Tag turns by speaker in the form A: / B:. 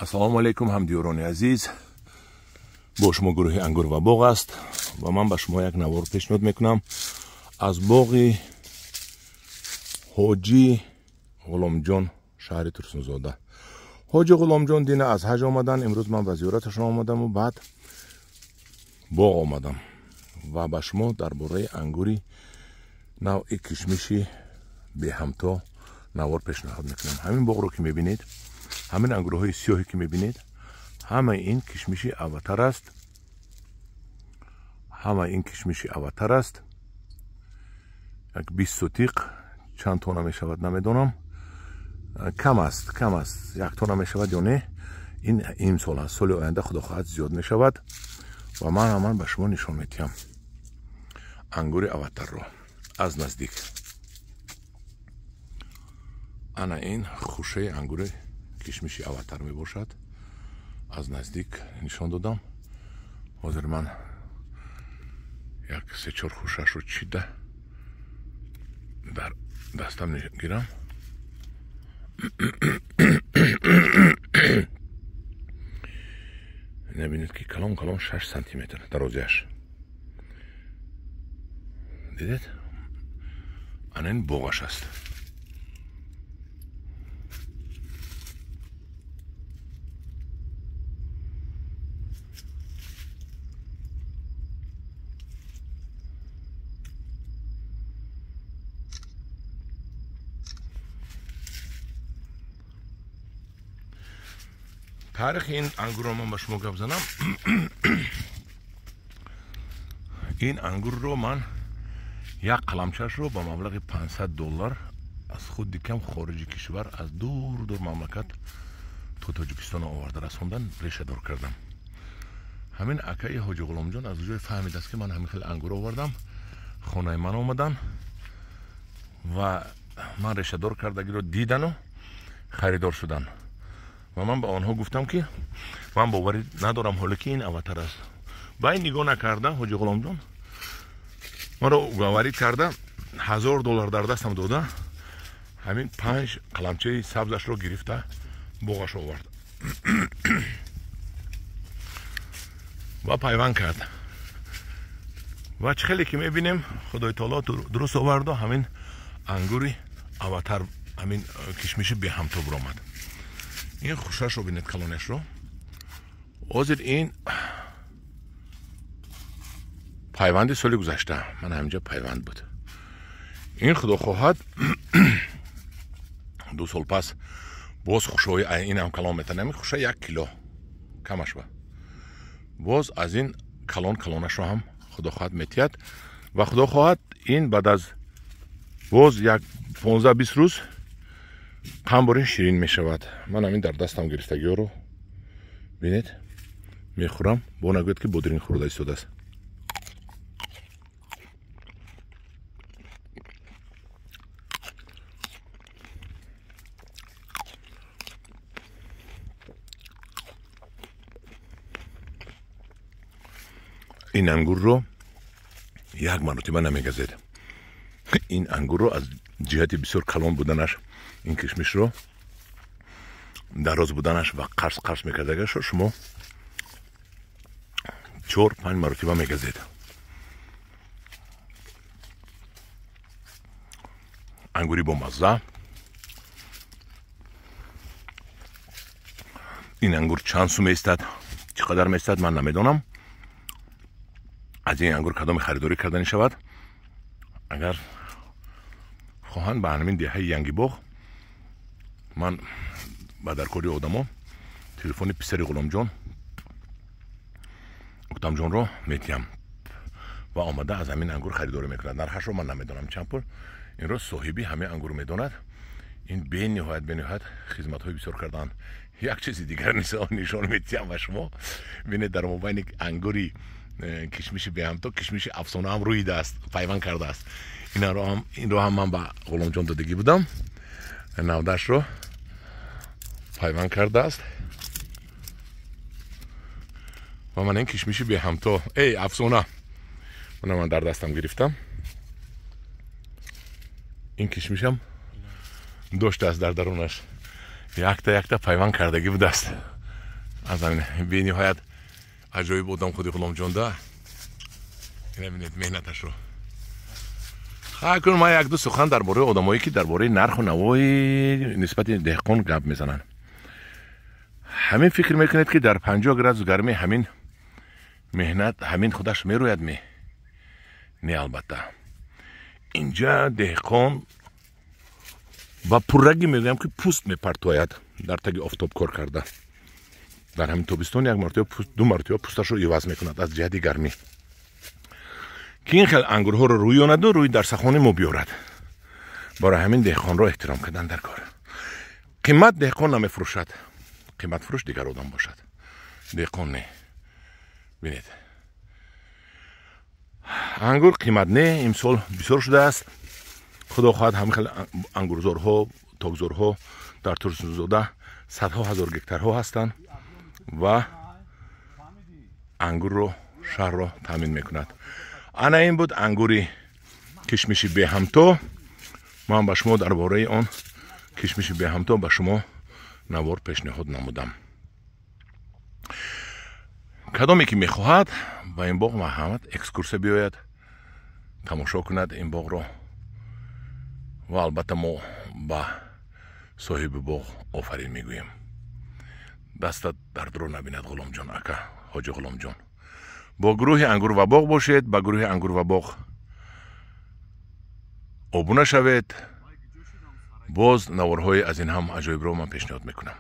A: ассалому алайкум ҳамдиёрони азиз, бо шумо гурӯҳи ангур ва боғ аст ва ман ба шумо як навор пешниҳод мекунам аз боғи ҳоҷӣ ғуломҷон шаҳри турсунзода. ҳоҷи ғуломҷон дина аз ҳаҷ омадан, имрӯз ман ба зиёраташон омадаму баъд боғ омадам ва ба шумо дар бораи ангури навъи кишмиши беҳамто навор пешниҳод мекунам. ҳамин боғро ки мебинед, ҳамин ангурҳои сиёҳе ки мебинед, ҳамаи ин кишмиши аватар аст. ҳамаи ин кишмиши аватар аст. як 20 сотиқ, чанд тона мешавад намедонам, кам аст, як тона мешавад ё не. ин имсол аст, соли оянда худо хоҳад зиёд мешавад ва ман ҳаман ба шумо нишон медиҳам ангури аватарро аз наздик. ана ин хушаи ангури кишмиши аватар мебошад. аз наздик нишон додам. ҳозир ман як 3-4 хушашро чида дар дастам гирам. набинед ки калон 6 сантиметр дарозиаш. дидед? ана ин боғаш аст. тарихи ин ангурро ман ба шумо гап занам. ин ангурро ман як қаламчашро ба маблағи $500 аз худи кам хориҷи кишвар, аз дур мамлакат то Тоҷикистон оварда расондан решадор кардам. ҳамин акаи ҳоҷи ғуломҷон аз ҷои фаҳмидааст ки ман ҳамин хел ангур овардам, хонаи ман омадан ва ман решадор кардагиро дидану харидор шудан. ва ман ба онҳо гуфтам ки ман боварӣ надорам ҳоло ки ин аватар аст. ба ин нигоҳ накарда ҳоҷи ғуломҷон маро угаварӣ карда $1000 дар дастам дода, ҳамин 5 қаламчаи сабзашро гирифта боғаш овард ва пайванд кард. ва чӣ хеле ки мебинем худои таоло дуруст оварду ҳамин ангури аватар, ҳамин кишмиши беҳамто биромад. ин хушашро бинед, калонешро. ҳозир ин пайванди соли гузашта, ман ҳаминҷа пайванд буд. ин худо хоҳад 2 сол пас боз хушои инам калон метанам. ин хуша 1 кило камаш ба. боз аз ин калонашро ҳам худо хоҳад метиҳад ва худо хоҳад ин баъд аз боз як 15-20 рӯз қамбори ширин мешавад. ман ҳамин дар дастам гирифтагиёро бинед мехӯрам. бо нагӯед ки бодирин хӯрда истодааст. ин ангурро як маротиба намегазед. ин ангурро аз ҷиҳати бисёр калон буданаш, ин кишмишро дароз буданаш ва қарс мекардагашро шумо 4-5 маротиба мегазед. ангури бо мазза. ин ангур чанд сум меистад, чӣ қадар меистад ман намедонам. аз ин ангур кадоми харидорӣ карда мешавад? агар хоҳанд ба ҳамин деҳаи Янги боғ, ман ба даркори одамо телефони писари ғуломҷон уктамҷонро метиҳам ва омада аз ҳамин ангур харидорӣ мекунад. нархашро ман намедонам чанд пул. инро соҳиби ҳамин ангур медонад. ин бениҳоят хизматҳои бисёр кардаанд. як чизи дигар нишон метиҳам ба шумо. бинед дар мобайни ангури кишмиши беҳамто кишмиши афсона ҳам рӯидааст, пайванд кардааст. инро ҳам ман ба ғуломҷон додагӣ будам. навдашро пайванд кардааст ва ман ин кишмиши беҳамто афсона ман дар дастам гирифтам. ин кишмишам доштааст дар дарунаш. якта пайванд кардагӣ будааст. از همین به نهایت عجایب بودم خودی غلام جان ده. این ببینید مهنتش رو. خواهی کنم ما یک دو سخن درباره آدمایی که درباره نرخ و نوای نسبت دهقان گپ میزنن. همین فکر میکنید که در 50 گراد گرمی همین مهنت همین خودش میروید می؟ نه البته. اینجا دهقان و پررگی میگویم که پوست میپرتوید در تگ آفتاب کار کرده. در همین تابستان یک مرتبه دو مرتبه پوستش رو عوض میکند از جهت گرمی. که این خیلی انگورها رو روی آند و روی در سخانه ما بیارد. برای همین دهقان را احترام کردن در کار. قیمت دهقان نمیفروشد. قیمت فروش دیگر آدم باشد. دهقان نه. بینید. انگور قیمت نه امسال بسیار شده است. خدا خواهد همین خیلی انگورزارها تاکزارها در ترسنزاده صدها هزار گکتارها هستند و انگور رو شهر را تامین میکند. انا این بود انگوری کشمشی به همتا. من به شما درباره آن کشمشی به همتا به شما نوار پیشنهاد نمودم. کدامی که میخواهد با این باغ محمد اکسکورس بیاید تماشا کند این باغ را و البته ما با صاحب باغ آفرین میگوییم. دستت درد رو نبیند غلام جان اکا حاج غلام جان. با گروه انگور و باغ باشید. با گروه انگور و باغ ابونه شوید. باز نوارهای از این هم عجایب رو من پیشنهاد میکنم.